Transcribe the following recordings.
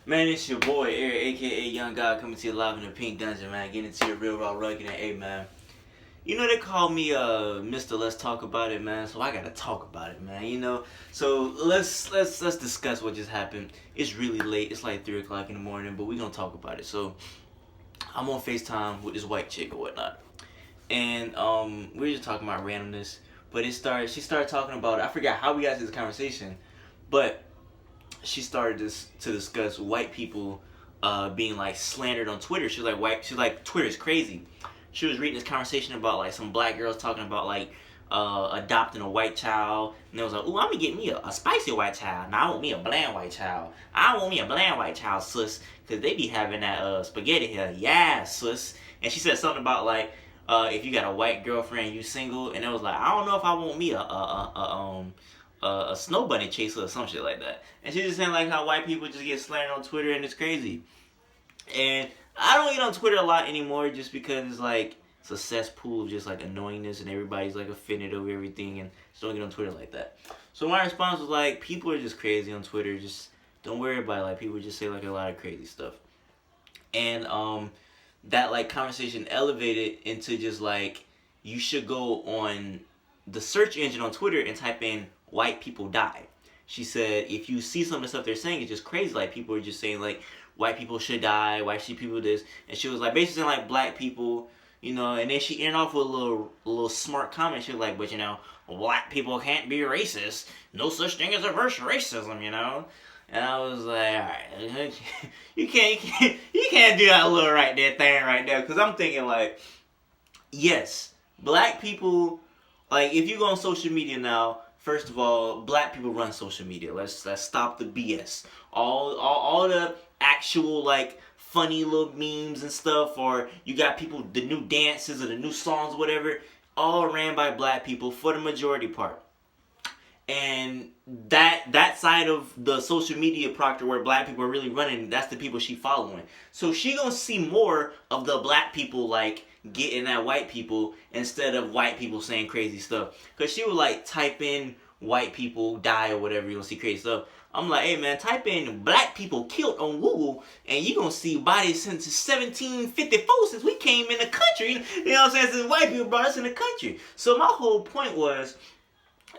Man, it's your boy Eric, aka Young God, coming to you live in the Pink Dungeon, man. Getting into your real raw rugged and hey, man. You know they call me Mr. Let's Talk About It, man. So I gotta talk about it, man. You know. So let's discuss what just happened. It's really late. It's like 3 o'clock in the morning, but we gonna talk about it. So I'm on FaceTime with this white chick or whatnot, and we were just talking about randomness. But she started talking about I forgot how we got to this conversation, but she started to discuss white people being like slandered on Twitter. She's like Twitter's crazy. She was reading this conversation about like some black girls talking about like adopting a white child, and they was like, "Ooh, I'm gonna get me a spicy white child. Now I want me a bland white child. I want me a bland white child, sus, because they be having that spaghetti here. Yeah, sus." And she said something about like if you got a white girlfriend, you single, and it was like, I don't know if I want me a snow bunny chaser or some shit like that. And she's just saying like how white people just get slandered on Twitter and it's crazy. And I don't get on Twitter a lot anymore just because it's like it's a cesspool of just like annoyingness and everybody's like offended over everything and just don't get on Twitter like that. So my response was like, people are just crazy on Twitter. Just don't worry about it. Like people just say like a lot of crazy stuff. And that like conversation elevated into just like you should go on the search engine on Twitter and type in white people die. She said if you see some of the stuff they're saying, it's just crazy. Like people are just saying like white people should die, white people this, and she was like basically saying like black people, you know, and then she ended off with a little smart comment. She was like, but you know, black people can't be racist. No such thing as reverse racism, you know. And I was like, all right, you can't do that little right there thing right there, because I'm thinking like, yes, black people, like if you go on social media now, first of all, black people run social media. Let's stop the BS. All the actual like funny little memes and stuff, or you got people the new dances or the new songs, whatever, all ran by black people for the majority part. And that side of the social media proctor where black people are really running, that's the people she following. So she gonna see more of the black people like getting at white people instead of white people saying crazy stuff. Cause she would like type in white people die or whatever, you gonna see crazy stuff. I'm like, hey man, type in black people killed on Google and you gonna see bodies since 1754 since we came in the country. You know what I'm saying? Since white people brought us in the country. So my whole point was,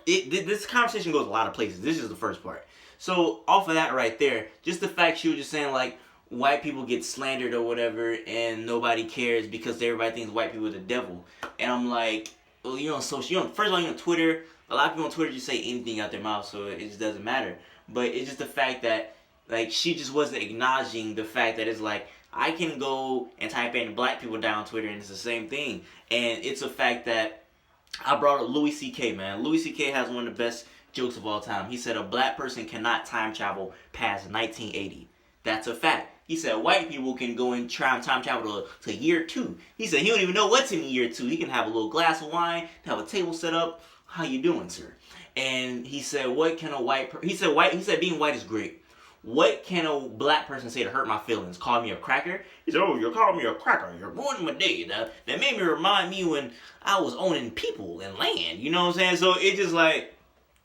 this conversation goes a lot of places. This is the first part. So off of that right there, just the fact she was just saying like white people get slandered or whatever and nobody cares because everybody thinks white people are the devil. And I'm like, well, you're on social, first of all, you're on Twitter. A lot of people on Twitter just say anything out their mouth, so it just doesn't matter. But it's just the fact that like she just wasn't acknowledging the fact that it's like I can go and type in black people down on Twitter and it's the same thing. And it's a fact that I brought up Louis C.K., man. Louis C.K. has one of the best jokes of all time. He said a black person cannot time travel past 1980. That's a fact. He said white people can go and time travel to year 2. He said he don't even know what's in year 2. He can have a little glass of wine, have a table set up. How you doing, sir? And he said, what can a he said being white is great. What can a black person say to hurt my feelings? Call me a cracker? He said, oh, you're calling me a cracker. You're ruining my day. That made me remind me when I was owning people and land. You know what I'm saying? So it's just like,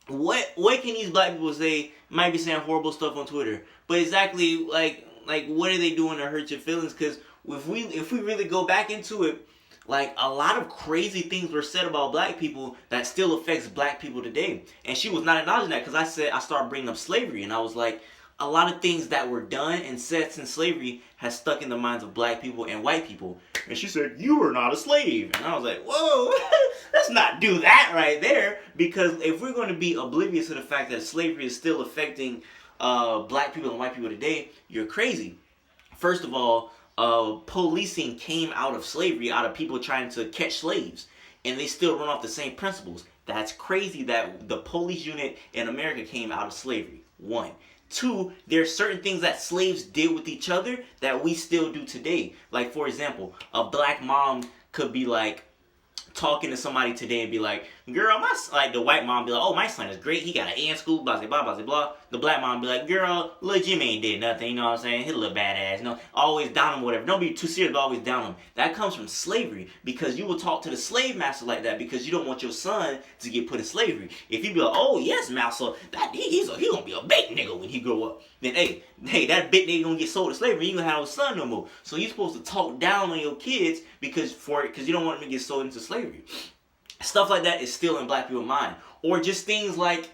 what can these black people say? Might be saying horrible stuff on Twitter. But exactly, like what are they doing to hurt your feelings? Because if we really go back into it, like a lot of crazy things were said about black people that still affects black people today. And she was not acknowledging that because I started bringing up slavery. And I was like, a lot of things that were done and said since slavery has stuck in the minds of black people and white people. And she said, you are not a slave. And I was like, whoa, let's not do that right there. Because if we're going to be oblivious to the fact that slavery is still affecting black people and white people today, you're crazy. First of all, policing came out of slavery, out of people trying to catch slaves. And they still run off the same principles. That's crazy that the police unit in America came out of slavery. 1. 2, there's certain things that slaves did with each other that we still do today. Like, for example, a black mom could be like talking to somebody today and be like, girl, like the white mom be like, oh, my son is great. He got an A in school, blah, blah, blah, blah, blah. the black mom be like, girl, little Jimmy ain't did nothing, you know what I'm saying? He's a little badass, you know, always down him, whatever. Don't be too serious, but always down him. That comes from slavery, because you will talk to the slave master like that because you don't want your son to get put in slavery. If you be like, oh yes, master, that he's gonna be a big nigga when he grow up, then hey, that big nigga gonna get sold to slavery. You ain't gonna have no son no more. So you're supposed to talk down on your kids because you don't want them to get sold into slavery. Stuff like that is still in black people's mind. Or just things like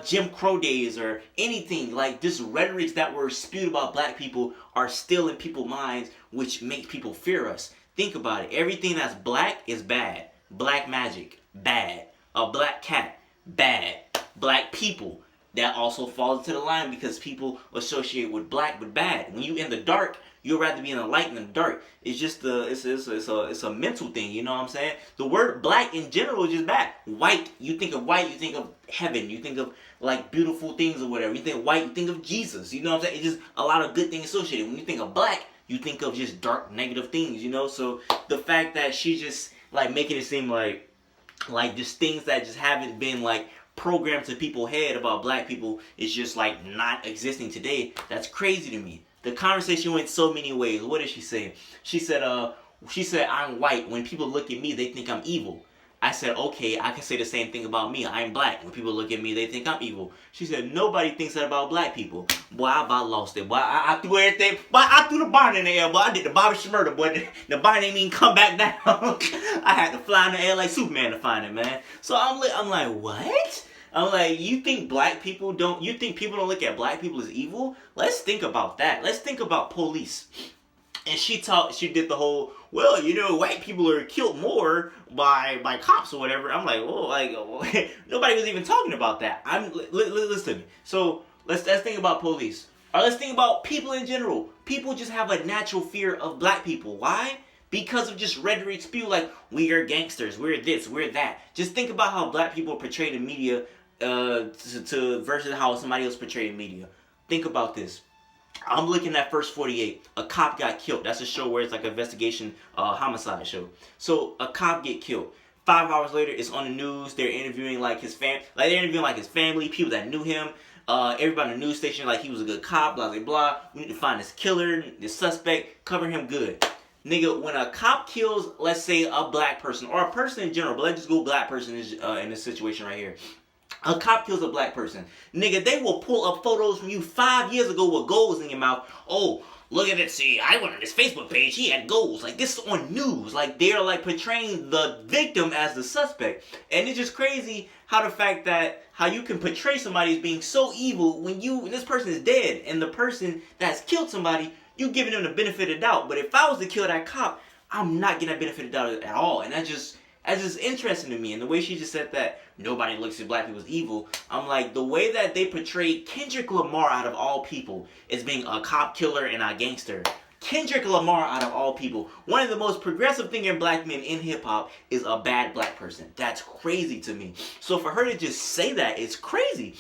Jim Crow days or anything. Like this rhetorics that were spewed about black people are still in people's minds, which makes people fear us. Think about it. Everything that's black is bad. Black magic, bad. A black cat, bad. Black people, that also falls into the line because people associate with black with bad. When you in the dark, you'd rather be in the light than the dark. It's just it's a mental thing, you know what I'm saying? The word black in general is just bad. White, you think of white, you think of heaven, you think of like beautiful things or whatever. You think white, you think of Jesus, you know what I'm saying? It's just a lot of good things associated. When you think of black, you think of just dark, negative things, you know? So the fact that she's just like making it seem like just things that just haven't been like programmed to people's head about black people is just like not existing today, that's crazy to me. The conversation went so many ways. What did she say? She said, I'm white. When people look at me, they think I'm evil. I said, okay, I can say the same thing about me. I'm black. When people look at me, they think I'm evil. She said, nobody thinks that about black people. Boy, I about lost it. Boy, I threw everything. Boy, I threw the barn in the air. Boy, I did the Bobby Shmurda. Boy, the barn ain't even come back down. I had to fly in the air like Superman to find it, man. So I'm like, what? I'm like, you think people don't look at black people as evil? Let's think about that. Let's think about police. And she did the whole, well, you know, white people are killed more by cops or whatever. I'm like, oh, like nobody was even talking about that. Listen to me. So let's think about police. Or let's think about people in general. People just have a natural fear of black people. Why? Because of just rhetoric spew like, we are gangsters, we're this, we're that. Just think about how black people are portrayed in media versus how somebody else portrayed in media. Think about this. I'm looking at First 48. A cop got killed. That's a show where it's like an investigation homicide show. So a cop get killed. 5 hours later, it's on the news. They're interviewing like his family, people that knew him. Everybody in the news station like he was a good cop, blah, blah, blah. We need to find this killer, this suspect, cover him good. Nigga, when a cop kills, let's say a black person, or a person in general, but let's just go black person in this situation right here. A cop kills a black person. Nigga, they will pull up photos from you 5 years ago with goals in your mouth. Oh, look at it. See, I went on this Facebook page. He had goals. Like, this is on news. Like, they're, like, portraying the victim as the suspect. And it's just crazy how you can portray somebody as being so evil when this person is dead. And the person that's killed somebody, you giving them the benefit of the doubt. But if I was to kill that cop, I'm not getting that benefit of the doubt at all. And that's just interesting to me. And the way she just said that nobody looks at black people as evil, I'm like, the way that they portrayed Kendrick Lamar out of all people as being a cop killer and a gangster. Kendrick Lamar out of all people. One of the most progressive thinking black men in hip hop is a bad black person. That's crazy to me. So for her to just say that, it's crazy.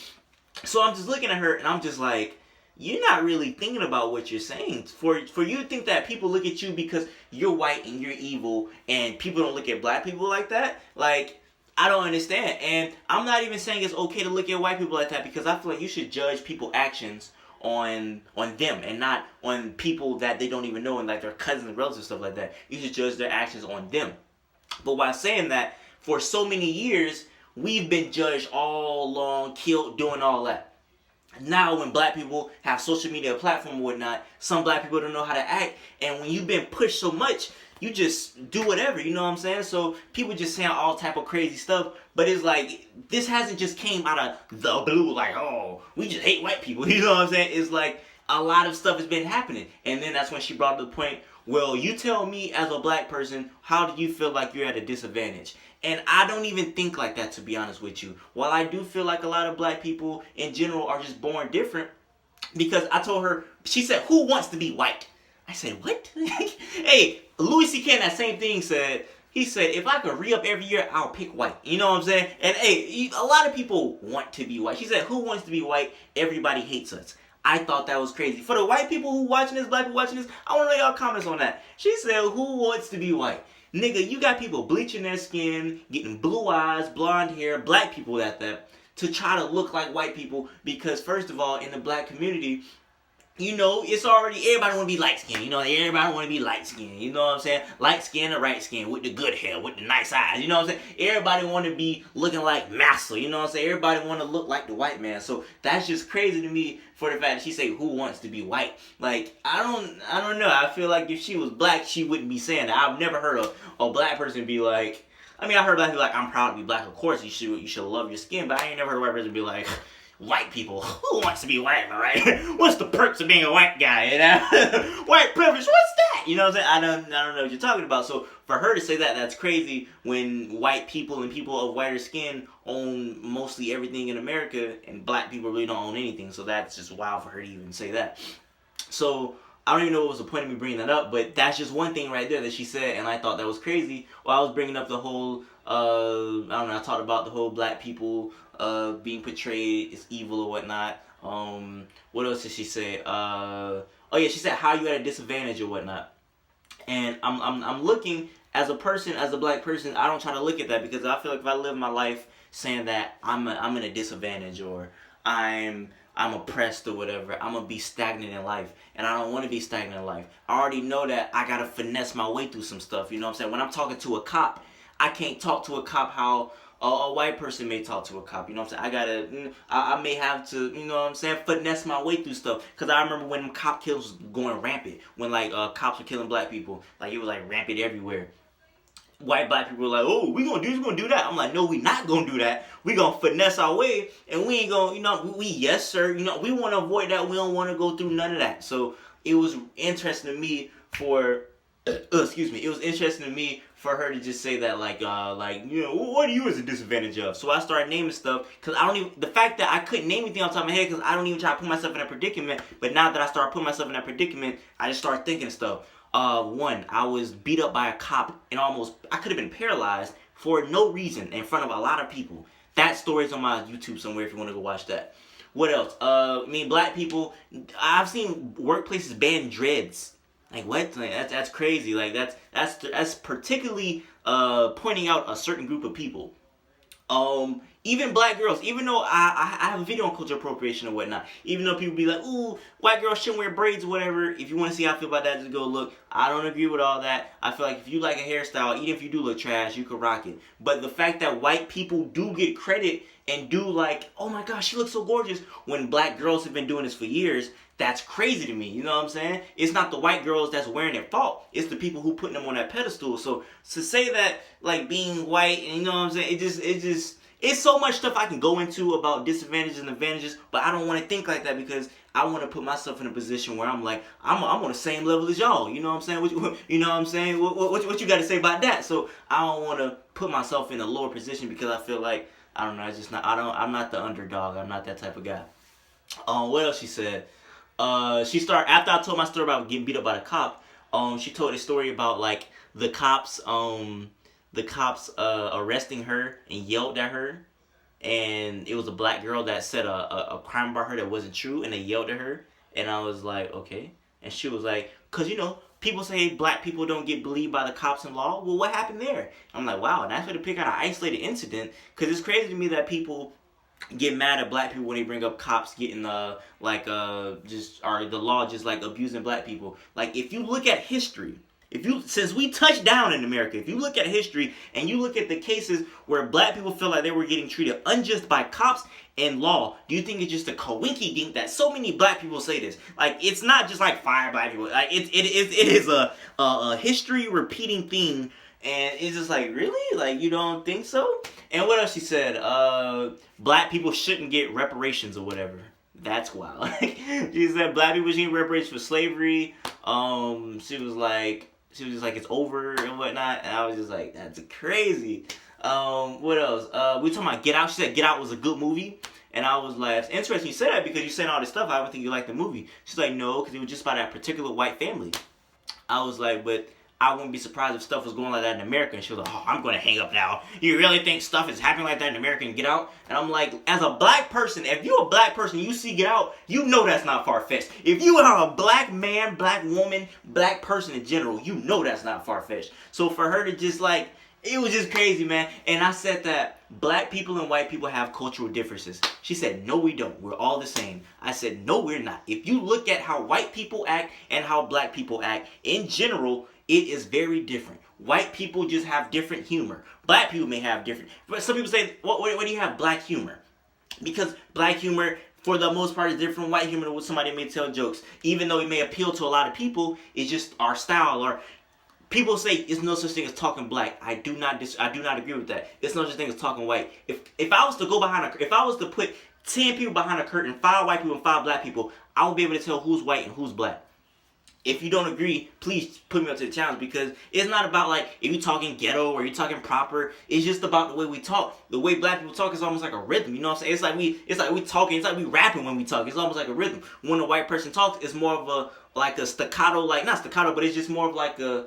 So I'm just looking at her and I'm just like, you're not really thinking about what you're saying. For you to think that people look at you because you're white and you're evil and people don't look at black people like that, like, I don't understand. And I'm not even saying it's okay to look at white people like that, because I feel like you should judge people's actions on them and not on people that they don't even know and like their cousins and relatives and stuff like that. You should judge their actions on them. But while saying that, for so many years, we've been judged all along, killed, doing all that. Now when black people have social media platform and whatnot, some black people don't know how to act, and when you've been pushed so much, you just do whatever, you know what I'm saying? So people just saying all type of crazy stuff, but it's like, this hasn't just came out of the blue, like, oh, we just hate white people, you know what I'm saying? It's like, a lot of stuff has been happening, and then that's when she brought up the point, well, you tell me as a black person, how do you feel like you're at a disadvantage? And I don't even think like that, to be honest with you. While I do feel like a lot of black people in general are just born different, because I told her, she said, who wants to be white? I said, what? Hey, Louis C.K. that same thing said, he said, if I could re-up every year, I'll pick white. You know what I'm saying? And hey, a lot of people want to be white. She said, who wants to be white? Everybody hates us. I thought that was crazy. For the white people who watching this, black people watching this, I want to know y'all comments on that. She said, who wants to be white? Nigga, you got people bleaching their skin, getting blue eyes, blonde hair, black people at that. to try to look like white people because, first of all, in the black community, you know, it's already, everybody want to be light skinned. You know, everybody want to be light skinned. You know what I'm saying? Light skin or right skin with the good hair, with the nice eyes. You know what I'm saying? Everybody want to be looking like massa. You know what I'm saying? Everybody want to look like the white man. So that's just crazy to me for the fact that she say, who wants to be white? Like, I don't know. I feel like if she was black, she wouldn't be saying that. I've never heard a black person be like, I mean, I heard black people like, I'm proud to be black. Of course, you should love your skin. But I ain't never heard a white person be like, white people, who wants to be white, right? What's the perks of being a white guy, you know? White privilege, what's that? You know what I'm saying? I don't know what you're talking about. So for her to say that, that's crazy when white people and people of whiter skin own mostly everything in America and black people really don't own anything. So that's just wild for her to even say that. So I don't even know what was the point of me bringing that up, but that's just one thing right there that she said, and I thought that was crazy. While I was bringing up the whole, I don't know, I talked about the whole black people being portrayed as evil or whatnot. What else did she say? Oh yeah, she said how you at a disadvantage or whatnot. And I'm looking as a person, as a black person, I don't try to look at that because I feel like if I live my life saying that I'm in a disadvantage or I'm oppressed or whatever, I'm gonna be stagnant in life, and I don't want to be stagnant in life. I already know that I gotta finesse my way through some stuff. You know what I'm saying? When I'm talking to a cop, I can't talk to a cop how a white person may talk to a cop. You know what I'm saying? I may have to, you know what I'm saying, finesse my way through stuff. Because I remember when cop kills was going rampant. When, like, cops were killing black people. Like, it was, like, rampant everywhere. Black people were like, oh, we gonna do this, we gonna do that. I'm like, no, we not gonna do that. We gonna finesse our way, and we ain't gonna, you know, we yes, sir. You know, we want to avoid that. We don't want to go through none of that. So, it was interesting to me for, it was interesting to me for her to just say that, like, you know, what are you as a disadvantage of? So I started naming stuff, because the fact that I couldn't name anything on top of my head, because I don't even try to put myself in that predicament, but now that I started putting myself in that predicament, I just started thinking of stuff. One, I was beat up by a cop, and I could have been paralyzed for no reason in front of a lot of people. That story's on my YouTube somewhere if you want to go watch that. What else? Black people, I've seen workplaces ban dreads. Like what? Like, that's crazy. Like that's particularly pointing out a certain group of people. Even black girls, even though I have a video on cultural appropriation or whatnot, even though people be like, ooh, white girls shouldn't wear braids or whatever, if you want to see how I feel about that, just go look. I don't agree with all that. I feel like if you like a hairstyle, even if you do look trash, you could rock it. But the fact that white people do get credit and do like, oh my gosh, she looks so gorgeous, when black girls have been doing this for years, that's crazy to me. You know what I'm saying? It's not the white girls that's wearing their fault. It's the people who putting them on that pedestal. So to say that, like, being white, and you know what I'm saying, it's so much stuff I can go into about disadvantages and advantages, but I don't want to think like that because I want to put myself in a position where I'm like, I'm on the same level as y'all. You know what I'm saying? You know what I'm saying? What you got to say about that? So I don't want to put myself in a lower position because I feel like, I don't know, I'm not the underdog. I'm not that type of guy. What else she said? After I told my story about getting beat up by the cop, she told a story about, like, the cops arresting her and yelled at her, and it was a black girl that said a crime about her that wasn't true, and they yelled at her, and I was like, okay. And she was like, because, you know, people say black people don't get believed by the cops in law. Well, what happened there? I'm like, wow, and that's where to pick out an isolated incident, because it's crazy to me that people get mad at black people when they bring up cops getting the law just like abusing black people. Like, if you look at history, since we touched down in America, if you look at history and you look at the cases where black people feel like they were getting treated unjust by cops and law, do you think it's just a coinky dink that so many black people say this? Like, it's not just like fire black people. Like, it is a history repeating theme. And it's just like, really? Like, you don't think so? And what else she said? Black people shouldn't get reparations or whatever. That's wild. She said black people shouldn't get reparations for slavery. She was just like, it's over and whatnot. And I was just like, that's crazy. What else? We were talking about Get Out. She said Get Out was a good movie. And I was like, it's interesting you said that because you said all this stuff. I don't think you liked the movie. She's like, no, because it was just about that particular white family. I was like, but I wouldn't be surprised if stuff was going like that in America. And she was like, oh, I'm going to hang up now. You really think stuff is happening like that in America and Get Out? And I'm like, as a black person, if you're a black person and you see Get Out, you know that's not far-fetched. If you are a black man, black woman, black person in general, you know that's not far-fetched. So for her to just like, It was just crazy, man. And I said that black people and white people have cultural differences. She said, no, we don't. We're all the same. I said, no, we're not. If you look at how white people act and how black people act, in general, it is very different. White people just have different humor. Black people may have different. But some people say, what do you have black humor? Because black humor, for the most part, is different from white humor. What somebody may tell jokes, even though it may appeal to a lot of people, it's just our style. Or people say it's no such thing as talking black. I do not agree with that. It's no such thing as talking white. If I was to go behind if I was to put 10 people behind a curtain, 5 white people and 5 black people, I would be able to tell who's white and who's black. If you don't agree, please put me up to the challenge, because it's not about like if you're talking ghetto or you're talking proper. It's just about the way we talk. The way black people talk is almost like a rhythm. You know what I'm saying? It's like we talking. It's like we rapping when we talk. It's almost like a rhythm. When a white person talks, it's more of a staccato, like not staccato, but it's just more of like a,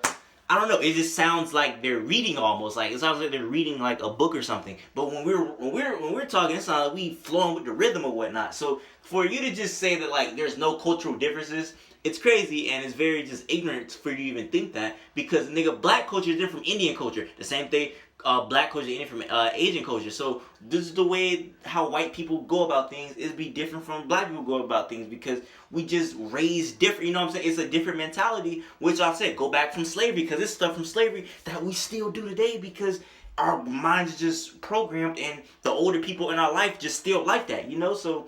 I don't know. It just sounds like they're reading almost. Like it sounds like they're reading like a book or something. But when we're talking, it sounds like we flowing with the rhythm or whatnot. So for you to just say that like there's no cultural differences, it's crazy, and it's very just ignorant for you to even think that, because nigga, black culture is different from Indian culture. The same thing, black culture is different from Asian culture. So this is the way how white people go about things is be different from black people go about things, because we just raised different. You know what I'm saying? It's a different mentality, which I said go back from slavery, because it's stuff from slavery that we still do today, because our minds are just programmed, and the older people in our life just still like that. You know, so.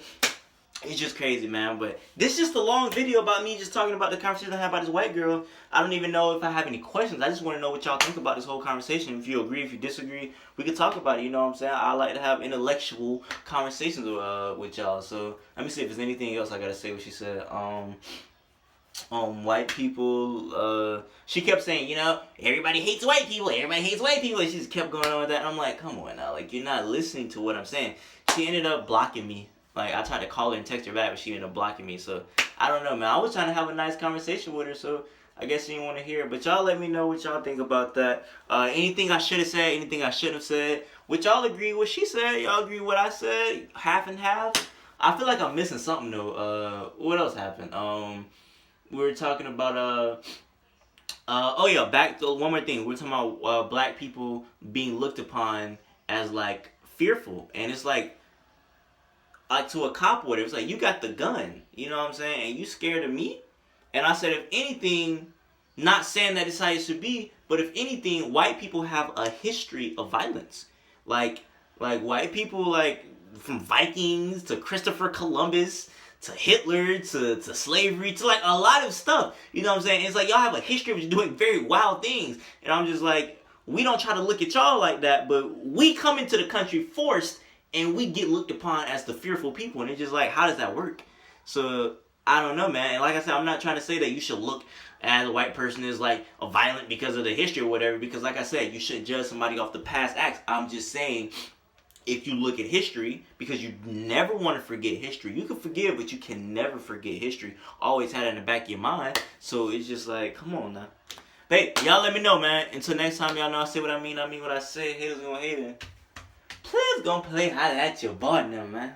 It's just crazy, man. But this is just a long video about me just talking about the conversation I had about this white girl. I don't even know if I have any questions. I just want to know what y'all think about this whole conversation. If you agree, if you disagree, we can talk about it. You know what I'm saying? I like to have intellectual conversations with y'all. So let me see if there's anything else I gotta say. What she said. White people. She kept saying, you know, everybody hates white people. Everybody hates white people. And she just kept going on with that. And I'm like, come on now, like you're not listening to what I'm saying. She ended up blocking me. Like, I tried to call her and text her back, but she ended up blocking me. So, I don't know, man. I was trying to have a nice conversation with her, so I guess she didn't want to hear it. But y'all let me know what y'all think about that. Anything I should have said, anything I shouldn't have said. Would y'all agree with what she said? Y'all agree with what I said? Half and half? I feel like I'm missing something, though. What else happened? We were talking about, oh, yeah, back to one more thing. We were talking about black people being looked upon as, like, fearful. And it's like to a cop or whatever, it's like, you got the gun, you know what I'm saying, and you scared of me? And I said, if anything, not saying that it's how it should be, but if anything, white people have a history of violence. Like white people, like, from Vikings to Christopher Columbus to Hitler to slavery to, like, a lot of stuff, you know what I'm saying? It's like, y'all have a history of doing very wild things, and I'm just like, we don't try to look at y'all like that, but we come into the country forced, and we get looked upon as the fearful people. And it's just like, how does that work? So, I don't know, man. And like I said, I'm not trying to say that you should look at a white person as like a violent because of the history or whatever. Because like I said, you shouldn't judge somebody off the past acts. I'm just saying, if you look at history, because you never want to forget history. You can forgive, but you can never forget history. Always have it in the back of your mind. So, it's just like, come on now. But hey, y'all let me know, man. Until next time, y'all know I say what I mean what I say. Haters gonna hate it. Please gonna play holla at your partner, man.